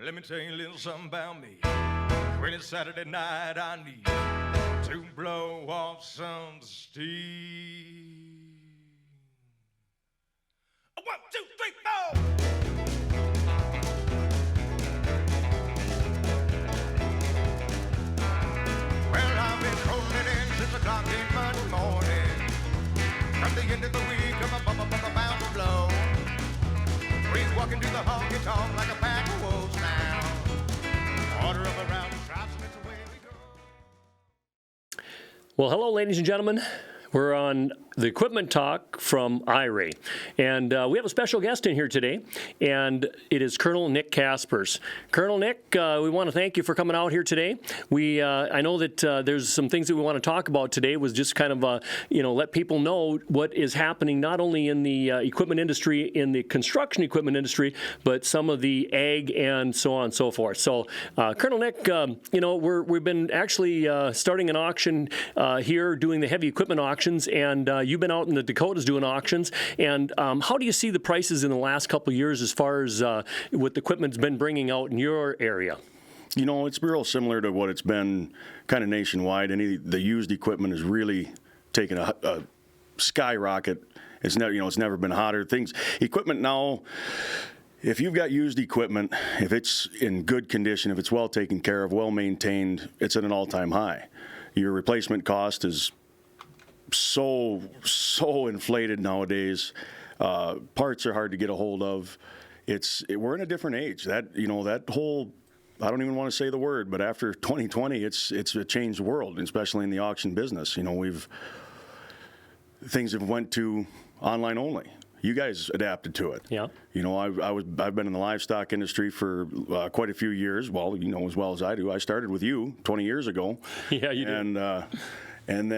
Well, let me tell you a little something about me. When it's Saturday night, I need to blow off some steam. 1, 2, 3, 4. Well, I've been rolling in since o'clock in Monday morning. From the end of the week, I'm about to blow. We're walking to the honky tonk like a pack of wolves now. Order of a round of drops and it's away we go. Well, hello, ladies and gentlemen. We're on the Equipment Talk from IRAY, and we have a special guest in here today, and it is Colonel Nick Kaspers. Colonel Nick, we want to thank you for coming out here today. I know that there's some things that we want to talk about today. Was just kind of let people know what is happening not only in the equipment industry, in the construction equipment industry, but some of the ag and so on and so forth. So, Colonel Nick, we've been actually starting an auction here, doing the heavy equipment auctions, and you've been out in the Dakotas doing auctions. And how do you see the prices in the last couple of years as far as what the equipment's been bringing out in your area? You know, it's real similar to what it's been kind of nationwide. The used equipment has really taken a skyrocket. It's never been hotter. Equipment now, if you've got used equipment, if it's in good condition, if it's well taken care of, well maintained, it's at an all-time high. Your replacement cost is so inflated nowadays. Parts are hard to get a hold of. We're in a different age. That whole, I don't even want to say the word, but after 2020, it's a changed world, especially in the auction business. Things have went to online only. You guys adapted to it. Yeah. I've been in the livestock industry for quite a few years. Well, as well as I do. I started with you 20 years ago. Yeah, you did. And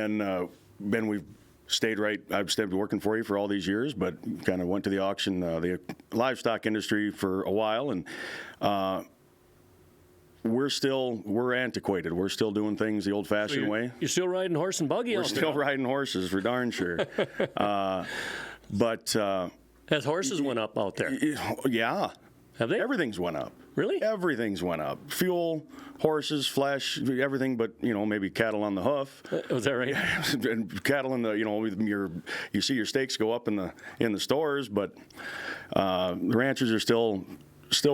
then we've stayed right. I've stayed working for you for all these years, but kind of went to the auction, the livestock industry for a while, and we're antiquated. We're still doing things the old-fashioned way. You're still riding horse and buggy. We're still riding horses for darn sure. But has horses went up out there? Yeah. Have they? Everything's went up. Really? Everything's went up. Fuel, horses, flesh, everything, but maybe cattle on the hoof. Was that right? And cattle in the you see your steaks go up in the stores, but the ranchers are still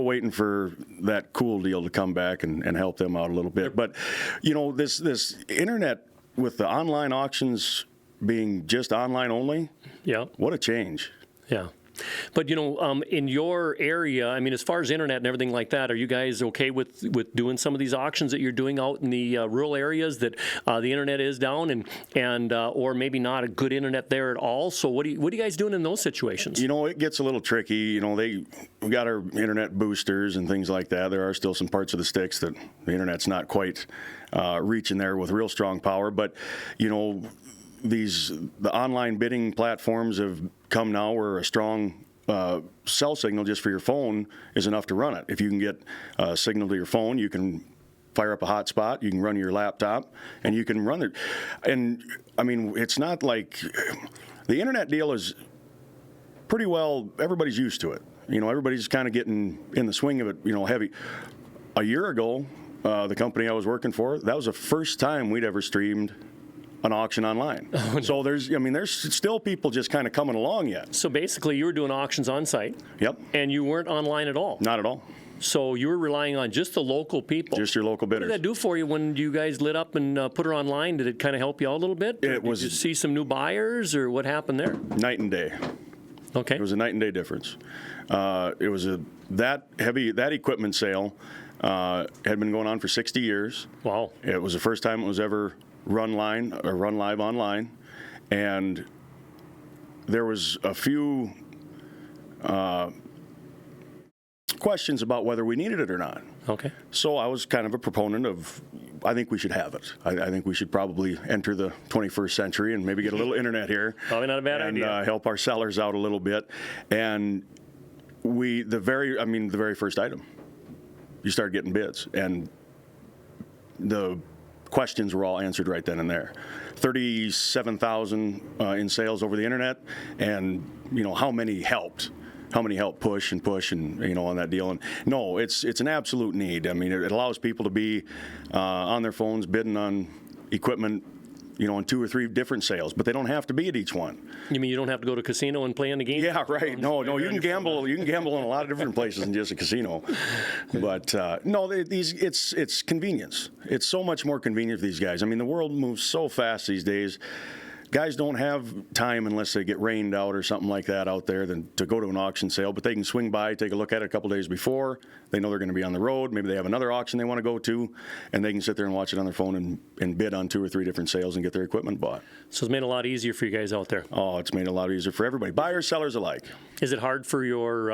waiting for that cool deal to come back and help them out a little bit. But this internet with the online auctions being just online only, yeah, what a change. Yeah. But, in your area, I mean, as far as internet and everything like that, are you guys okay with doing some of these auctions that you're doing out in the rural areas that the internet is down and or maybe not a good internet there at all? So what are you guys doing in those situations? It gets a little tricky. We got our internet boosters and things like that. There are still some parts of the sticks that the internet's not quite reaching there with real strong power. But, the online bidding platforms have come now where a strong cell signal just for your phone is enough to run it. If you can get a signal to your phone, you can fire up a hotspot, you can run your laptop, and you can run it. And, I mean, it's not like the internet deal is pretty well, everybody's used to it. Everybody's kind of getting in the swing of it, heavy. A year ago, the company I was working for, that was the first time we'd ever streamed an auction online. Oh, no. So there's still people just kind of coming along yet. So basically you were doing auctions on site. Yep. And you weren't online at all. Not at all. So you were relying on just the local people. Just your local bidders. What did that do for you when you guys lit up and put her online? Did it kind of help you out a little bit? Did you see some new buyers, or what happened there? Night and day. Okay. It was a night and day difference. It was that equipment sale had been going on for 60 years. Wow. It was the first time it was ever run live online, and there was a few questions about whether we needed it or not. Okay. So I was kind of a proponent of, I think we should have it. I think we should probably enter the 21st century and maybe get a little internet here. Probably not a bad idea. And help our sellers out a little bit. And the very first item, you start getting bids, and the questions were all answered right then and there. 37,000 in sales over the internet, and how many helped. how many help push and on that deal. And no, it's an absolute need. I mean, it allows people to be on their phones bidding on equipment, on 2 or 3 different sales, but they don't have to be at each one. You mean you don't have to go to a casino and play in the game? Yeah, right. No, you can gamble. You can gamble in a lot of different places than just a casino. But no, it's convenience. It's so much more convenient for these guys. I mean, the world moves so fast these days. Guys don't have time unless they get rained out or something like that out there than to go to an auction sale, but they can swing by, take a look at it a couple days before. They know they're going to be on the road. Maybe they have another auction they want to go to, and they can sit there and watch it on their phone and bid on 2 or 3 different sales and get their equipment bought. So it's made it a lot easier for you guys out there. Oh, it's made it a lot easier for everybody, buyers, sellers alike. Is it hard for your,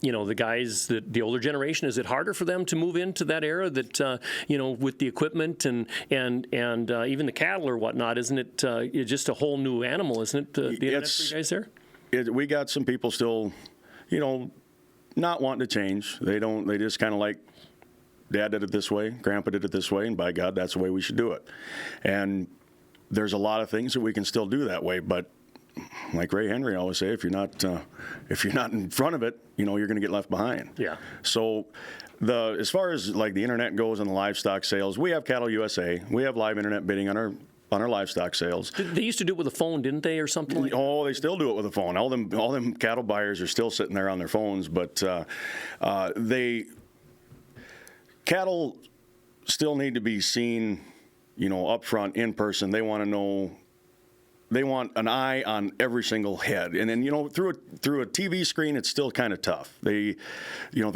the guys, the older generation, is it harder for them to move into that era that, with the equipment and even the cattle or whatnot? Isn't it just a whole new animal, isn't it, the internet for you guys there? We got some people still, not wanting to change. They just kind of like, Dad did it this way, Grandpa did it this way, and by God, that's the way we should do it. And there's a lot of things that we can still do that way, but like Ray Henry always say, if you're not in front of it, you're going to get left behind. Yeah. So as far as like the internet goes and the livestock sales, we have Cattle USA. We have live internet bidding on our livestock sales. They used to do it with a phone, didn't they, or something like that? Oh, they still do it with a phone. All them cattle buyers are still sitting there on their phones, but cattle still need to be seen, up front, in person. They want to know. They want an eye on every single head, and then through a TV screen, it's still kind of tough. The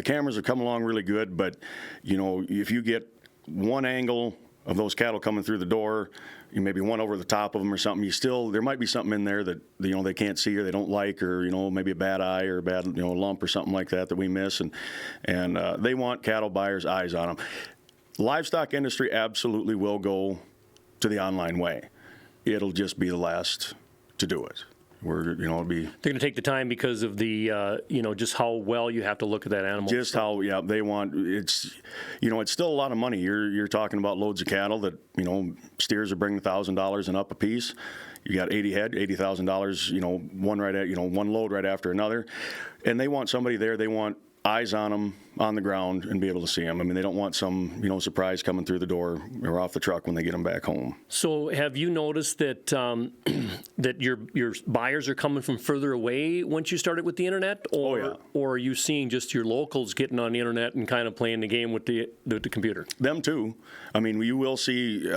cameras have come along really good, but if you get one angle of those cattle coming through the door, maybe one over the top of them or something, there might be something in there that they can't see or they don't like, or maybe a bad eye or a bad lump or something like that we miss, and they want cattle buyers' eyes on them. Livestock industry absolutely will go to the online way. It'll just be the last to do it. It'll be. They're going to take the time because of the, just how well you have to look at that animal. Just how, they want. It's still a lot of money. You're talking about loads of cattle that, steers are bringing $1,000 and up a piece. You got 80 head, $80,000. One load right after another, and they want somebody there. They want eyes on them on the ground and be able to see them. I mean, they don't want some, surprise coming through the door or off the truck when they get them back home. So have you noticed that that your buyers are coming from further away once you started with the internet? Or are you seeing just your locals getting on the internet and kind of playing the game with the computer? Them too. I mean, you will see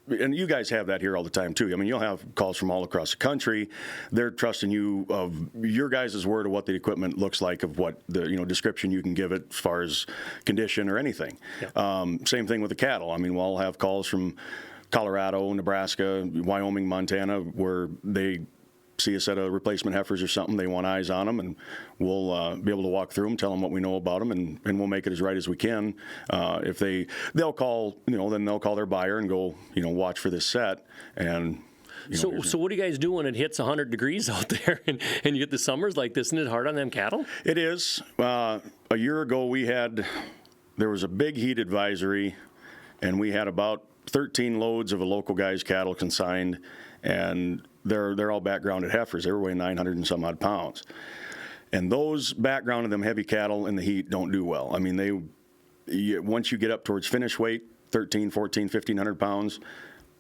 and you guys have that here all the time too. I mean, you'll have calls from all across the country. They're trusting you of your guys' word of what the equipment looks like, of what the description you can give it as far as condition or anything. Yeah. Same thing with the cattle. I mean, we'll have calls from Colorado, Nebraska, Wyoming, Montana, where they see a set of replacement heifers or something, they want eyes on them, and we'll be able to walk through them, tell them what we know about them, and we'll make it as right as we can. If they'll call, then they'll call their buyer and go, watch for this set. And so what do you guys do when it hits 100 degrees out there and you get the summers like this? Isn't it hard on them cattle? It is. A year ago there was a big heat advisory, and we had about 13 loads of a local guy's cattle consigned, and they're all backgrounded heifers. They were weighing 900 and some odd pounds. And those backgrounded them heavy cattle in the heat don't do well. I mean, once you get up towards finish weight, 13, 14, 1,500 pounds,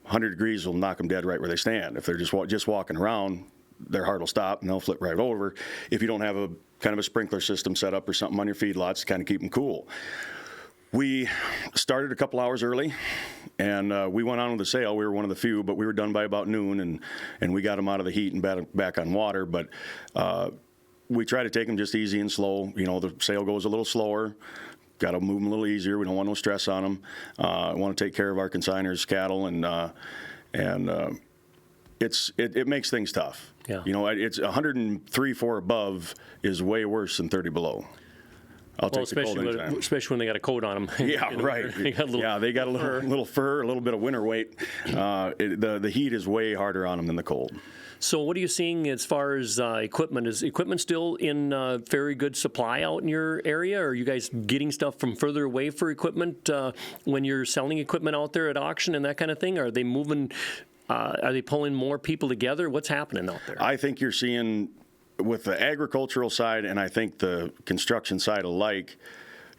100 degrees will knock them dead right where they stand. If they're just walking around, their heart will stop and they'll flip right over. If you don't have a kind of a sprinkler system set up or something on your feedlots to kind of keep them cool. We started a couple hours early, and we went on with the sale. We were one of the few, but we were done by about noon, and we got them out of the heat and back on water. But we try to take them just easy and slow. The sale goes a little slower. Got to move them a little easier. We don't want no stress on them. I want to take care of our consigners' cattle, and it makes things tough. Yeah. It's 103 for above is way worse than 30 below. Especially when they got a coat on them. Yeah, right. They got a little fur, a little bit of winter weight. The heat is way harder on them than the cold. So what are you seeing as far as equipment? Is equipment still in very good supply out in your area? Or are you guys getting stuff from further away for equipment when you're selling equipment out there at auction and that kind of thing? Are they moving? Are they pulling more people together? What's happening out there? I think you're seeing with the agricultural side and I think the construction side alike,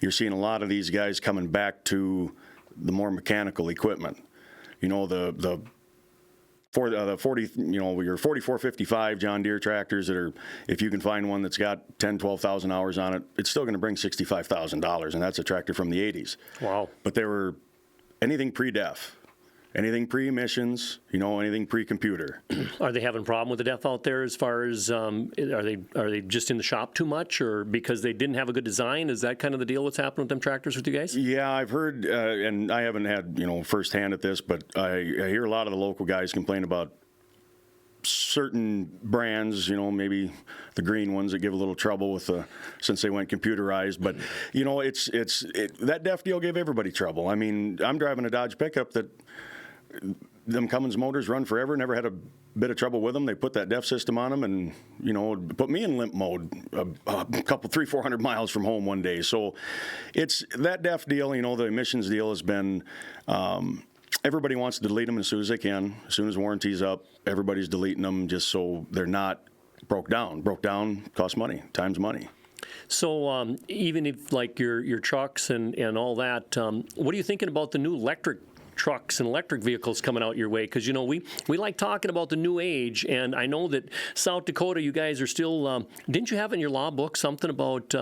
you're seeing a lot of these guys coming back to the more mechanical equipment. You know, the 40, you know, your 4455 John Deere tractors that are, if you can find one that's got 10, 12,000 hours on it, it's still going to bring $65,000, and that's a tractor from the 80s. Wow. But they were anything pre-def, anything pre-emissions, you know, anything pre-computer. Are they having a problem with the DEF out there as far as, are they just in the shop too much, or because they didn't have a good design? Is that kind of the deal what's happening with them tractors with you guys? Yeah, I've heard, and I haven't had, you know, firsthand at this, but I hear a lot of the local guys complain about certain brands, you know, maybe the green ones that give a little trouble with since they went computerized. But, you know, that DEF deal gave everybody trouble. I mean, I'm driving a Dodge pickup that them Cummins motors run forever, never had a bit of trouble with them. They put that DEF system on them and, you know, put me in limp mode a couple, 300-400 miles from home one day. So it's that DEF deal, you know, the emissions deal has been, everybody wants to delete them as soon as they can. As soon as warranty's up, everybody's deleting them just so they're not broke down. Broke down costs money, time's money. So even if like your trucks and all that, what are you thinking about the new electric trucks and electric vehicles coming out your way? Because, you know, we like talking about the new age, and I know that South Dakota, you guys are still, didn't you have in your law book something about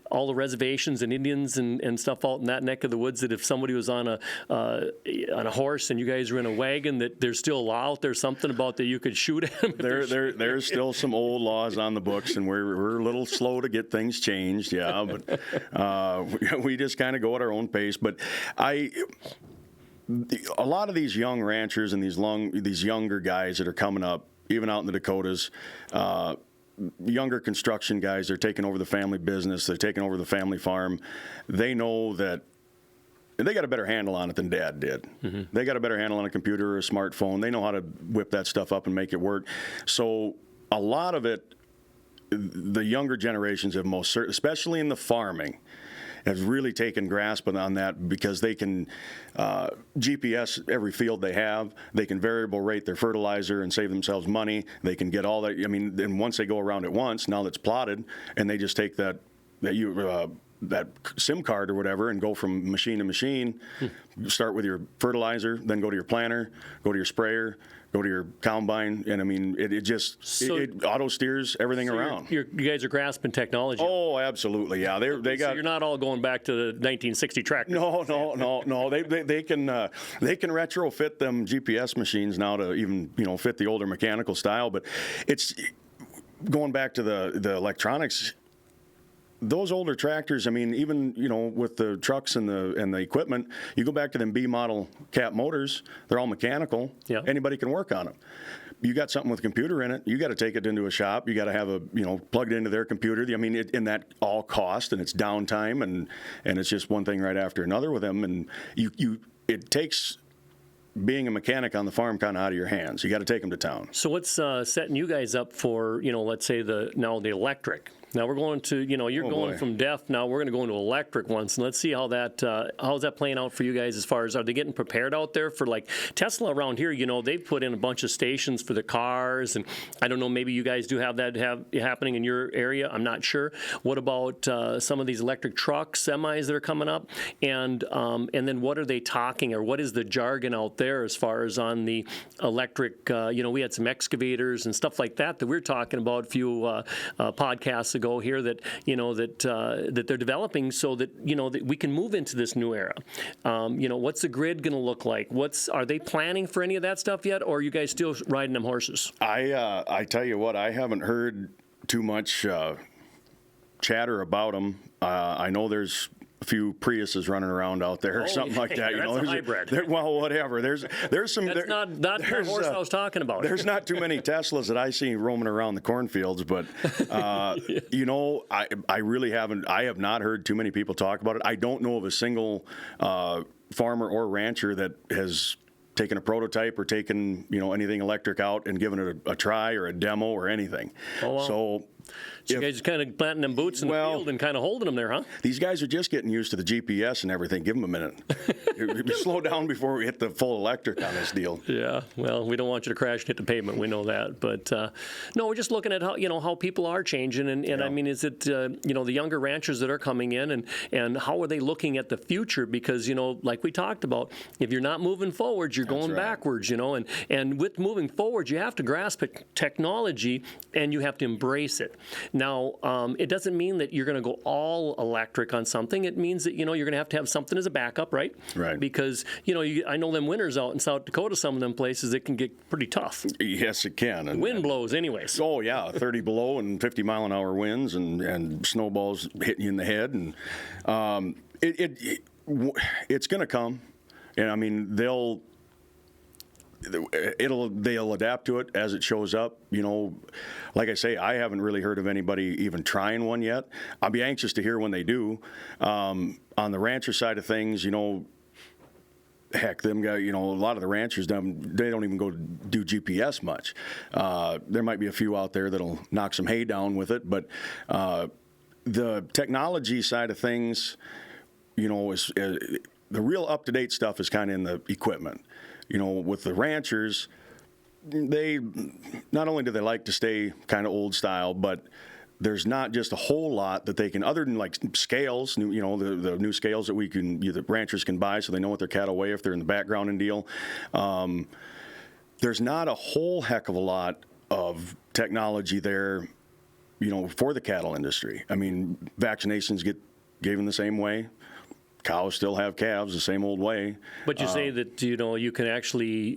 all the reservations and Indians and stuff out in that neck of the woods, that if somebody was on a horse and you guys were in a wagon, that there's still a law out there, something about that you could shoot at them? There's still some old laws on the books, and we're a little slow to get things changed, yeah, but we just kind of go at our own pace. But a lot of these young ranchers and these younger guys that are coming up, even out in the Dakotas, younger construction guys, they're taking over the family business, they're taking over the family farm. They know that they got a better handle on it than Dad did. Mm-hmm. They got a better handle on a computer or a smartphone. They know how to whip that stuff up and make it work. So a lot of it, the younger generations have most certainly, especially in the farming, have really taken grasp on that because they can GPS every field they have. They can variable rate their fertilizer and save themselves money. They can get all that. I mean, then once they go around it once, now that's plotted, and they just take that SIM card or whatever and go from machine to machine. Start with your fertilizer, then go to your planter, go to your sprayer, go to your combine, and I mean, it auto steers everything around. You guys are grasping technology. Oh, absolutely, yeah. They got. So you're not all going back to the 1960 tractors. No. They can retrofit them GPS machines now to even fit the older mechanical style. But it's going back to the electronics. Those older tractors, I mean, even with the trucks and the equipment, you go back to them B model cat motors. They're all mechanical. Yeah. Anybody can work on them. You got something with a computer in it, you got to take it into a shop. You got to have plugged into their computer. I mean, and that all cost, and it's downtime, and it's just one thing right after another with them. And it takes being a mechanic on the farm kind of out of your hands. You got to take them to town. So what's setting you guys up for let's say the electric? Now we're going to, you're going from DEF. Now we're going to go into electric once, and let's see how how's that playing out for you guys as far as, are they getting prepared out there for, like, Tesla around here? They've put in a bunch of stations for the cars, and I don't know, maybe you guys do have that happening in your area. I'm not sure. What about some of these electric trucks, semis that are coming up, and then what are they talking, or what is the jargon out there as far as on the electric? We had some excavators and stuff like that we were talking about a few podcasts ago here that that they're developing so that that we can move into this new era. What's the grid going to look like? Are they planning for any of that stuff yet, or are you guys still riding them horses? I tell you what, I haven't heard too much chatter about them. I know there's a few Priuses running around out there or something like that. That's a hybrid. Well, whatever. There's some. That's not the horse I was talking about. There's not too many Teslas that I see roaming around the cornfields, but I really haven't. I have not heard too many people talk about it. I don't know of a single farmer or rancher that has taken a prototype or taken anything electric out and given it a try or a demo or anything. Oh, wow. So So you guys are kind of planting them boots in the field and kind of holding them there, huh? These guys are just getting used to the GPS and everything. Give them a minute. Slow down before we hit the full electric on this deal. Yeah, well, we don't want you to crash and hit the pavement. We know that, but no, we're just looking at how people are changing, and I mean, is it the younger ranchers that are coming in, and how are they looking at the future? Because like we talked about, if you're not moving forward, you're going backwards. And with moving forward, you have to grasp technology and you have to embrace it. Now, it doesn't mean that you're going to go all electric on something. It means that you're going to have something as a backup, right? Right. Because I know them winters out in South Dakota, some of them places it can get pretty tough. Yes, it can. And wind blows, anyways. Oh yeah, 30 below and 50-mile-an-hour winds and snowballs hitting you in the head, and it's going to come, and I mean they'll adapt to it as it shows up. Like I say, I haven't really heard of anybody even trying one yet. I'll be anxious to hear when they do. On the rancher side of things, heck, them guys, a lot of the ranchers, they don't even go do GPS much. There might be a few out there that'll knock some hay down with it, but the technology side of things, is the real up-to-date stuff is kind of in the equipment. With the ranchers, they not only do they like to stay kind of old style, but there's not just a whole lot that they can, other than like scales, the new scales that the ranchers can buy so they know what their cattle weigh if they're in the background and deal. There's not a whole heck of a lot of technology there, for the cattle industry. I mean, vaccinations get given the same way. Cows still have calves the same old way. But you say that you can actually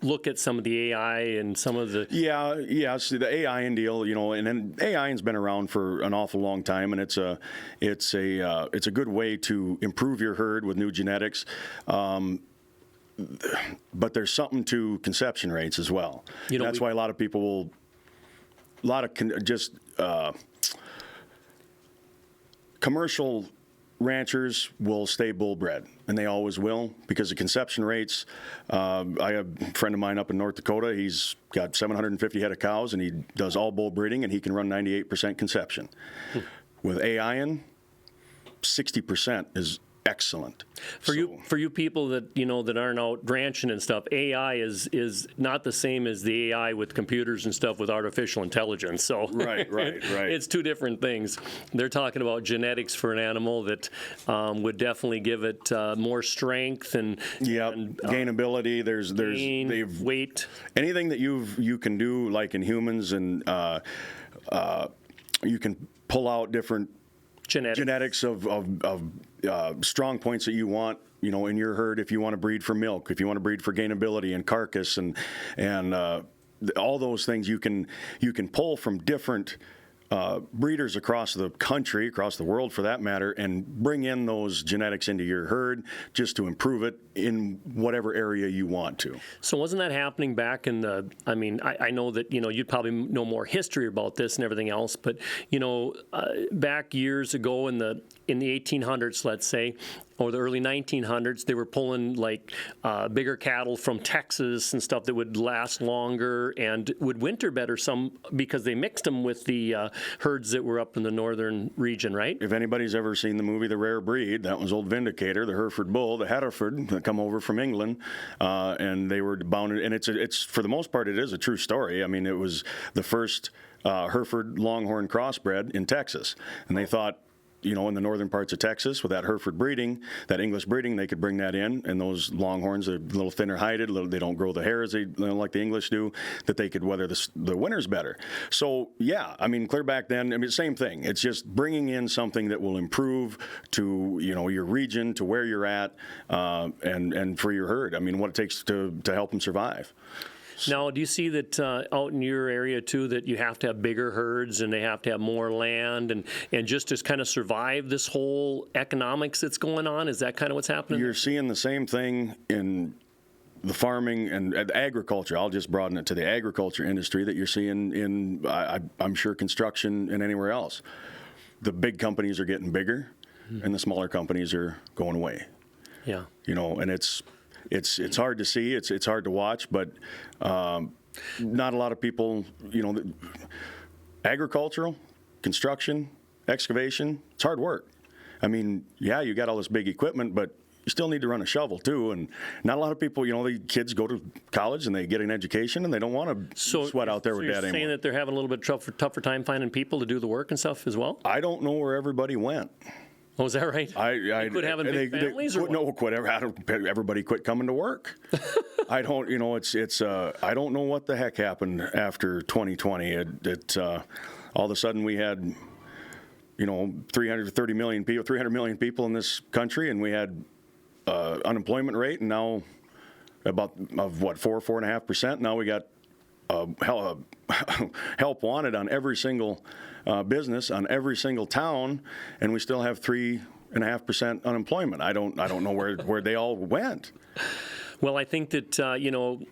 look at some of the AI and some of the see the AI and deal, and then AI has been around for an awful long time, and it's a good way to improve your herd with new genetics. But there's something to conception rates as well. That's why a lot of people commercial ranchers will stay bull bred, and they always will, because the conception rates. I have a friend of mine up in North Dakota. He's got 750 head of cows, and he does all bull breeding, and he can run 98% conception. With AI, 60% is excellent. For you people that that aren't out ranching and stuff, AI is not the same as the AI with computers and stuff with artificial intelligence. So right. It's two different things. They're talking about genetics for an animal that would definitely give it more strength and gainability. There's weight. Anything that you can do like in humans, and you can pull out different genetics of strong points that you want, in your herd. If you want to breed for milk, if you want to breed for gainability and carcass, and all those things you can pull from different breeders across the country, across the world for that matter, and bring in those genetics into your herd just to improve it in whatever area you want to. So wasn't that happening back in the, I know that, you'd probably know more history about this and everything else, but, back years ago in the 1800s, let's say, or the early 1900s, they were pulling bigger cattle from Texas and stuff that would last longer and would winter better, some because they mixed them with the herds that were up in the northern region, right? If anybody's ever seen the movie The Rare Breed, that was old Vindicator, the Hereford bull, the Hereford that come over from England, and they were bounded. And it's for the most part, it is a true story. I mean, it was the first Hereford Longhorn crossbred in Texas, and they thought, in the northern parts of Texas with that Hereford breeding, that English breeding, they could bring that in, and those Longhorns are a little thinner hided, they don't grow the hair as they like the English do, that they could weather the winters better. So clear back then, same thing. It's just bringing in something that will improve to your region, to where you're at, and for your herd. What it takes to help them survive. Now, do you see that out in your area, too, that you have to have bigger herds and they have to have more land and just to kind of survive this whole economics that's going on? Is that kind of what's happening? You're seeing the same thing in the farming and agriculture. I'll just broaden it to the agriculture industry that you're seeing in, I'm sure, construction and anywhere else. The big companies are getting bigger, and the smaller companies are going away. Yeah. And it's hard to see, it's hard to watch, but not a lot of people, agricultural, construction, excavation, it's hard work. I mean, yeah, you got all this big equipment, but you still need to run a shovel too. And not a lot of people, the kids go to college and they get an education and they don't want to sweat out there with that anymore. So you're saying that they're having a little bit tougher time finding people to do the work and stuff as well? I don't know where everybody went. Oh, is that right? They quit having big families, or what? No, everybody quit coming to work. I don't, I don't know what the heck happened after 2020. All of a sudden we had, 300 million people in this country, and we had unemployment rate, and now about 4.5%. Now we got help wanted on every single business, on every single town, and we still have 3.5% unemployment. I don't know where they all went. Well, I think that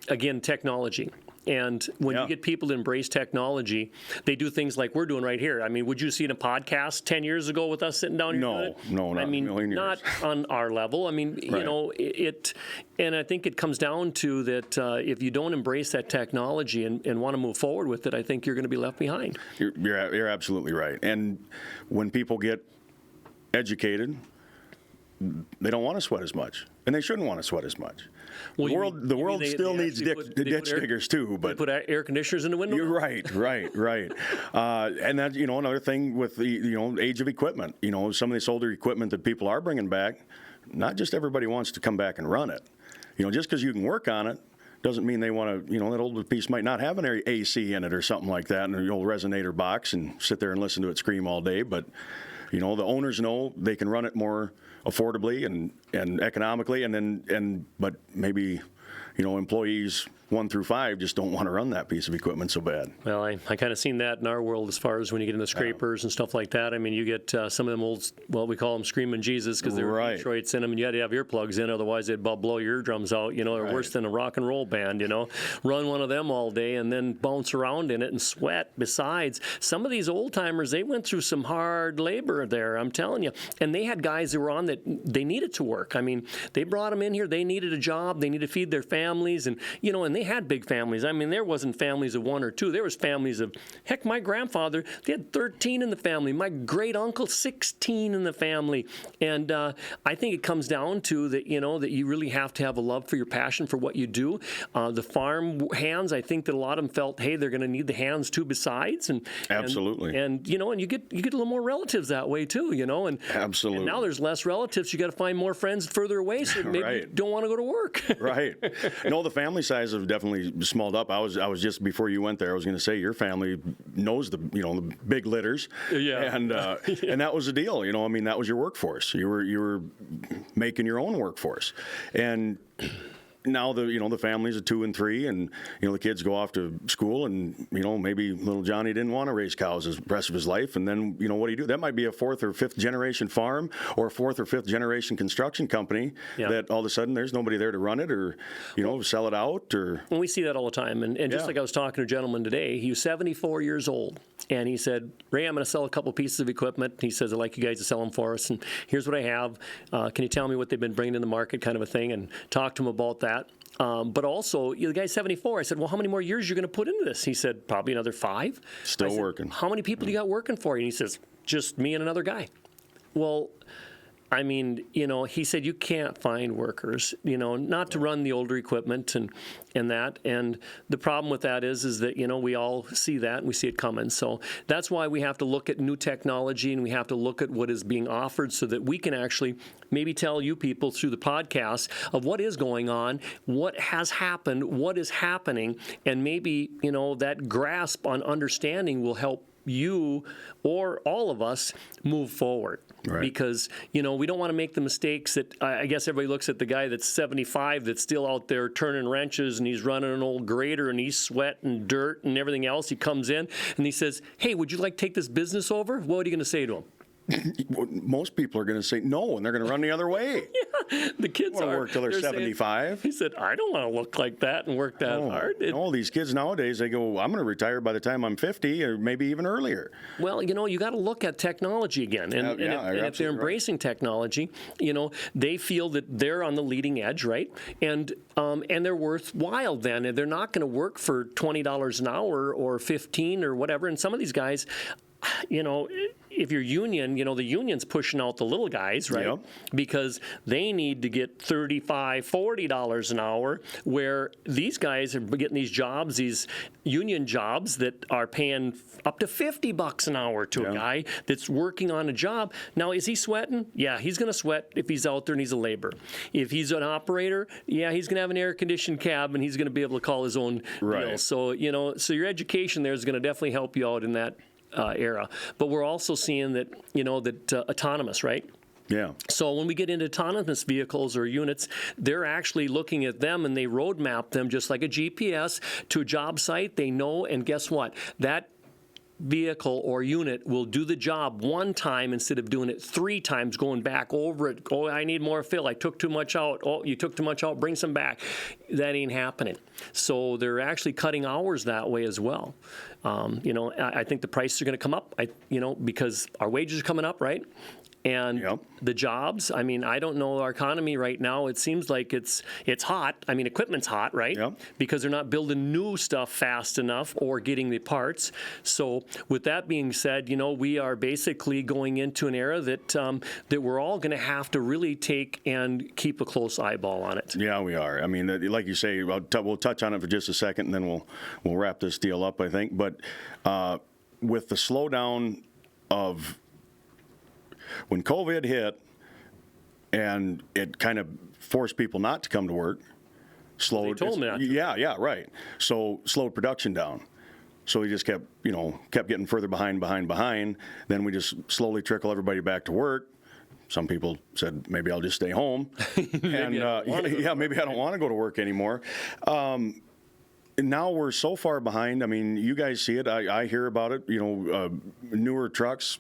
again, technology. And when you get people to embrace technology, they do things like we're doing right here. I mean, would you see in a podcast 10 years ago with us sitting down here? No, not a million years. Not on our level. I mean, right. And I think it comes down to that if you don't embrace that technology and want to move forward with it, I think you're going to be left behind. You're absolutely right. And when people get educated, they don't want to sweat as much, and they shouldn't want to sweat as much. Well, the world still needs ditch diggers too, but put air conditioners in the window. You're right. And that another thing with the age of equipment. Some of this older equipment that people are bringing back, not just everybody wants to come back and run it. Just because you can work on it doesn't mean they want to. That older piece might not have an AC in it or something like that, and an old resonator box, and sit there and listen to it scream all day. But the owners know they can run it more affordably and economically, but maybe employees 1 through 5 just don't want to run that piece of equipment so bad. Well, I kind of seen that in our world as far as when you get into scrapers and stuff like that. I mean, you get some of them old, we call them screaming Jesus because they were Detroits in them, and you had to have earplugs in, otherwise they'd blow your eardrums out, or worse than a rock and roll band, Run one of them all day and then bounce around in it and sweat. Besides, some of these old timers, they went through some hard labor there, I'm telling you. And they had guys that were on that they needed to work. I mean, they brought them in here, they needed a job, they needed to feed their families, and they had big families. I mean, there wasn't families of 1 or 2. There was families of, heck, my grandfather, they had 13 in the family. My great uncle, 16 in the family. And I think it comes down to that, that you really have to have a love for your passion for what you do. The farm hands, I think that a lot of them felt, hey, they're going to need the hands too besides. Absolutely. And you get a little more relatives that way too, And absolutely. And now there's less relatives. You got to find more friends further away, so maybe you don't want to go to work. Right. No, the family size have definitely smalled up. I was just before you went there, I was going to say your family knows the big litters, and that was the deal. I mean, that was your workforce. You were making your own workforce, and now the families of 2 and 3, and the kids go off to school, and maybe little Johnny didn't want to raise cows the rest of his life, and then what do you do? That might be a 4th or 5th generation farm or a 4th or 5th generation construction company that all of a sudden there's nobody there to run it or sell it out or. Well, we see that all the time, and just like I was talking to a gentleman today, he was 74 years old, and he said, Ray, I'm going to sell a couple pieces of equipment. He says, I'd like you guys to sell them for us, and here's what I have. Can you tell me what they've been bringing in the market, kind of a thing, and talk to him about that. But also, the guy's 74. I said, well, how many more years are you going to put into this? He said, probably another 5. Still working. How many people do you got working for you? And he says, just me and another guy. Well, I mean, he said you can't find workers, not to run the older equipment and that. And the problem with that is that, we all see that and we see it coming. So that's why we have to look at new technology and we have to look at what is being offered so that we can actually maybe tell you people through the podcast of what is going on, what has happened, what is happening, and maybe, that grasp on understanding will help you or all of us move forward. Right. Because, we don't want to make the mistakes that I guess everybody looks at the guy that's 75 that's still out there turning wrenches and he's running an old grader and he's sweating dirt and everything else. He comes in and he says, hey, would you like to take this business over? What are you going to say to him? most people are going to say no, and they're going to run the other way. The kids Want to work till they're saying- 75. He said, I don't want to look like that and work that hard. No, these kids nowadays, they go, I'm going to retire by the time I'm 50 or maybe even earlier. Well, you got to look at technology again. And, Yeah, and if they're embracing technology, they feel that they're on the leading edge, right? And they're worthwhile then. And they're not going to work for $20 an hour or $15 or whatever. And some of these guys, if you're union, the union's pushing out the little guys, right? Yep. Because they need to get $35, $40 an hour, where these guys are getting these jobs, these union jobs that are paying up to $50 an hour to a guy that's working on a job. Now, is he sweating? Yeah, he's going to sweat if he's out there and he's a laborer. If he's an operator, yeah, he's going to have an air-conditioned cab and he's going to be able to call his own deal. So, so your education there is going to definitely help you out in that era. But we're also seeing that, autonomous, right? Yeah. So when we get into autonomous vehicles or units, they're actually looking at them and they roadmap them just like a GPS to a job site. They know, and guess what? That vehicle or unit will do the job one time instead of doing it 3 times, going back over it. Oh, I need more fill. I took too much out. Oh, you took too much out. Bring some back. That ain't happening. So they're actually cutting hours that way as well. I think the prices are going to come up, because our wages are coming up, right? And the jobs, I don't know our economy right now. It seems like it's hot. Equipment's hot, right? Yep. Because they're not building new stuff fast enough or getting the parts. So with that being said, we are basically going into an era that that we're all going to have to really take and keep a close eyeball on it. Yeah, we are. Like you say, we'll touch on it for just a second, and then we'll wrap this deal up, I think. But with the slowdown of when COVID hit and it kind of forced people not to come to work, slowed. They told them not to. Yeah, right. So slowed production down. So we just kept getting further behind. Then we just slowly trickle everybody back to work. Some people said, maybe I'll just stay home. And maybe I don't want to go to work anymore. Now we're so far behind. You guys see it. I hear about it. Newer trucks,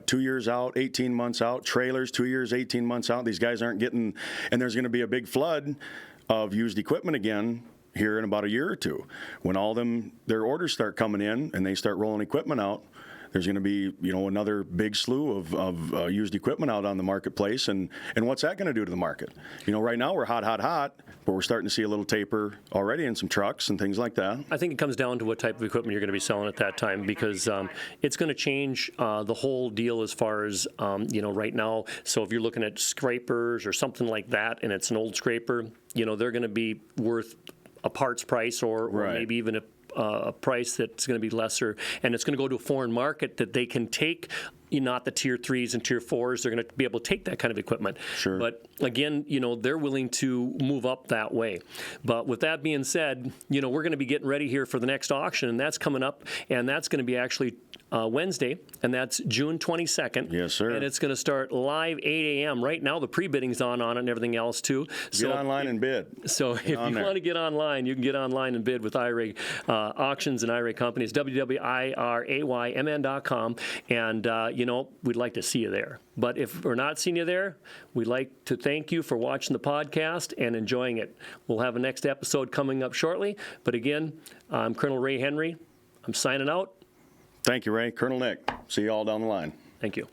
2 years out, 18 months out. Trailers, 2 years, 18 months out. These guys aren't getting, and there's going to be a big flood of used equipment again here in about a year or two. When all their orders start coming in and they start rolling equipment out, there's going to be, another big slew of used equipment out on the marketplace. And what's that going to do to the market? Right now we're hot, but we're starting to see a little taper already in some trucks and things like that. I think it comes down to what type of equipment you're going to be selling at that time, because it's going to change the whole deal as far as, right now. So if you're looking at scrapers or something like that, and it's an old scraper, they're going to be worth a parts price or maybe even a price that's going to be lesser, and it's going to go to a foreign market that they can take. Not the tier 3s and tier 4s. They're going to be able to take that kind of equipment. Sure. But again, they're willing to move up that way. But with that being said, we're going to be getting ready here for the next auction, and that's coming up, and that's going to be actually Wednesday, and that's June 22nd. Yes, sir. And it's going to start live 8 a.m. Right now, the pre-bidding's on it and everything else, too. Get online and bid. So if you want to get online, you can get online and bid with IRAY Auctions and IRAY Companies, www.iraymn.com. And, we'd like to see you there. But if we're not seeing you there, we'd like to thank you for watching the podcast and enjoying it. We'll have a next episode coming up shortly. But again, I'm Colonel Ray Henry. I'm signing out. Thank you, Ray. Colonel Nick. See you all down the line. Thank you.